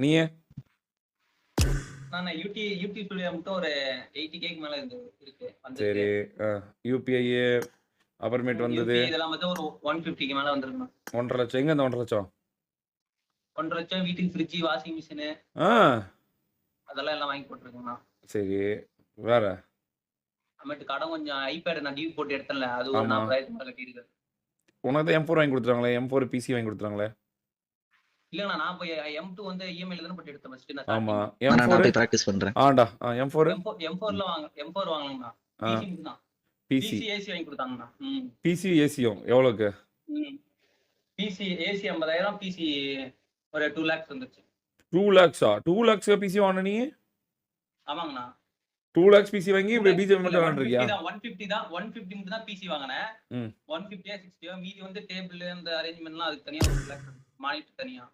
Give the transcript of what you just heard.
நீயே? நான் யூடி ஸ்டுடியோ மட்டும் ஒரு 80K மேல இருக்கு சரி. யூபிஐ அப்புறமேட்டு வந்தது யூபிஐ இதெல்லாம் வந்து ஒரு 150க்கு மேல வந்திருக்குண்ணா. 1.5 லட்சம். எங்க இந்த 1.5 லட்சம்? 1.5 லட்சம் வீட்டுக்கு ஃப்ரிட்ஜ், வாஷிங் மிஷின் ஆ அதெல்லாம் எல்லாம் வாங்கி போட்டுருக்கேண்ணா. சரி. வேற? அப்புறமேட்டு கடன் கொஞ்சம் ஐபேட் நான் டியூ போட்டு எடுத்தேன்ல, அது ஒரு ஆமா. 40,000 மேல கட்டியிருக்கு. உனக்கு தான் M4 வாங்கி கொடுத்துட்டாங்களே. M4 பிசி வாங்கி கொடுத்துட்டாங்களே. இல்லண்ணா நான் போய் M2 வந்து இஎம்ஐல தானே போட்டு எடுத்தேன் ஃபர்ஸ்ட் நான் ஆமா. ஸ்டார்டிங். நான் M4 போய் பிராக்டிஸ் பண்றேன். ஆண்டா. M4 M4ல M4 வாங்கணும்ண்ணா. ஆ பிசி மட்டும் தான். பிசி. பிசி ஏசி வாங்கி கொடுத்தாங்கண்ணா. பிசி ஏசியும் எவ்வளோக்கு? பிசி ஏசி 50,000, பிசி ஒரு 2 lakhs வந்துச்சு. 2 லேக்ஸா? 2 லேக்ஸ்க்கு பிசி வாங்கின நீ? ஆமாங்கண்ணா. 2 லேக்ஸ் பிசி வாங்கி பிஜிஎம் மட்டும் விளையாண்டுருக்கியா? 150 தான் 150 மட்டும் தான் பிசி வாங்கினேன். 150 60 மீதி வந்து டேபிள் அந்த அரேஞ்ச்மெண்ட்லாம் அதுக்கு தனியா 1 lakh மானிட்டர் தனியா.